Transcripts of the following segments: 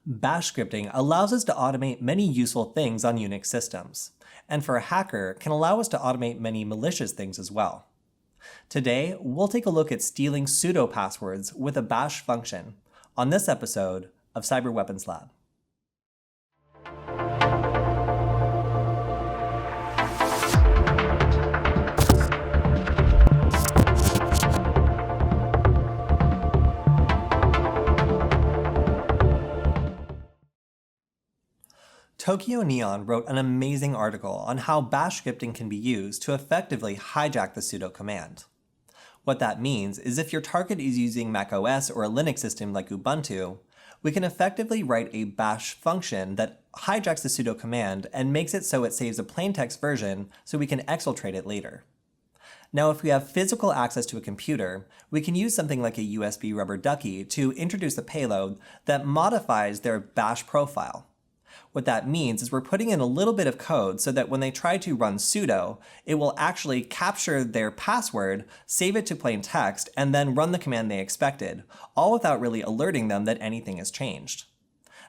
Bash scripting allows us to automate many useful things on Unix systems, and for a hacker, can allow us to automate many malicious things as well. Today, we'll take a look at stealing pseudo passwords with a bash function on this episode of Cyber Weapons Lab. Tokyo Neon wrote an amazing article on how bash scripting can be used to effectively hijack the sudo command. What that means is if your target is using macOS or a Linux system like Ubuntu, we can effectively write a bash function that hijacks the sudo command and makes it so it saves a plain text version so we can exfiltrate it later. Now, if we have physical access to a computer, we can use something like a USB rubber ducky to introduce a payload that modifies their bash profile. What that means is we're putting in a little bit of code so that when they try to run sudo, it will actually capture their password, save it to plain text, and then run the command they expected, all without really alerting them that anything has changed.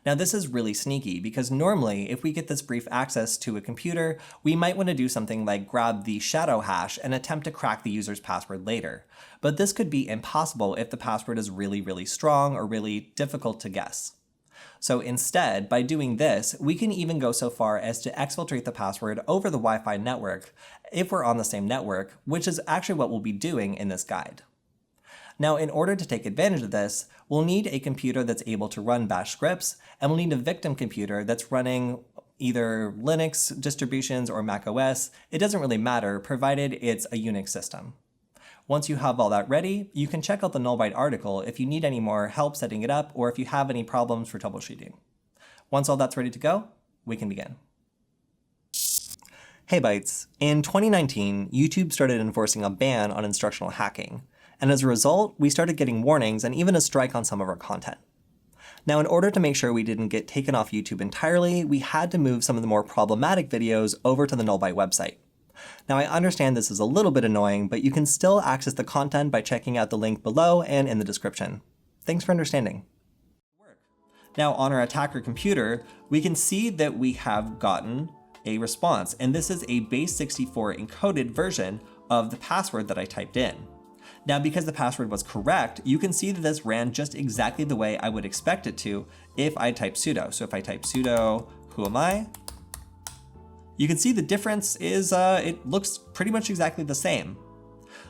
Now this is really sneaky because normally if we get this brief access to a computer, we might want to do something like grab the shadow hash and attempt to crack the user's password later. But this could be impossible if the password is really strong or really difficult to guess. So instead, by doing this, we can even go so far as to exfiltrate the password over the Wi-Fi network if we're on the same network, which is actually what we'll be doing in this guide. Now, in order to take advantage of this, we'll need a computer that's able to run bash scripts, and we'll need a victim computer that's running either Linux distributions or macOS. It doesn't really matter, provided it's a Unix system. Once you have all that ready, you can check out the Nullbyte article if you need any more help setting it up or if you have any problems for troubleshooting. Once all that's ready to go, we can begin. Hey Bytes! In 2019, YouTube started enforcing a ban on instructional hacking, and as a result, we started getting warnings and even a strike on some of our content. Now, in order to make sure we didn't get taken off YouTube entirely, we had to move some of the more problematic videos over to the Nullbyte website. Now, I understand this is a little bit annoying, but you can still access the content by checking out the link below and in the description. Thanks for understanding. Now, on our attacker computer, we can see that we have gotten a response, and this is a base64 encoded version of the password that I typed in. Now, because the password was correct, you can see that this ran just exactly the way I would expect it to if I type sudo. So if I type sudo who am I, you can see the difference is it looks pretty much exactly the same.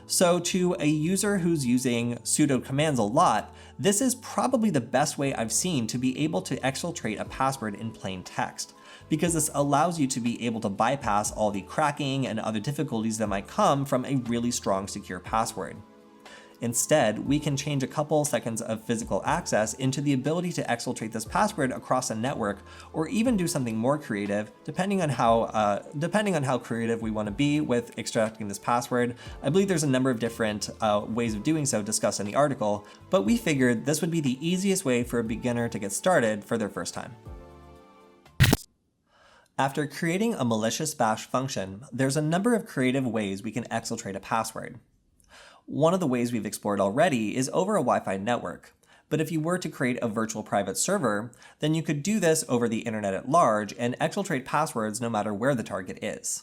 So to a user who's using sudo commands a lot, this is probably the best way I've seen to be able to exfiltrate a password in plain text, because this allows you to be able to bypass all the cracking and other difficulties that might come from a really strong secure password. Instead, we can change a couple seconds of physical access into the ability to exfiltrate this password across a network, or even do something more creative, depending on how creative we want to be with extracting this password. I believe there's a number of different ways of doing so discussed in the article, but we figured this would be the easiest way for a beginner to get started for their first time. After creating a malicious bash function, there's a number of creative ways we can exfiltrate a password. One of the ways we've explored already is over a Wi-Fi network, but if you were to create a virtual private server, then you could do this over the internet at large and exfiltrate passwords no matter where the target is.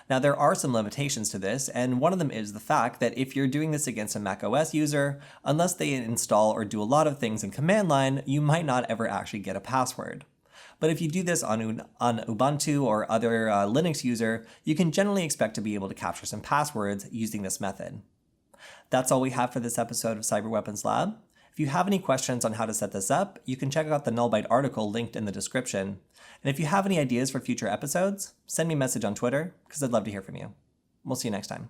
Now, there are some limitations to this, and one of them is the fact that if you're doing this against a macOS user, unless they install or do a lot of things in command line, you might not ever actually get a password. But if you do this on Ubuntu or other Linux user, you can generally expect to be able to capture some passwords using this method. That's all we have for this episode of Cyber Weapons Lab. If you have any questions on how to set this up, you can check out the Nullbyte article linked in the description. And if you have any ideas for future episodes, send me a message on Twitter, because I'd love to hear from you. We'll see you next time.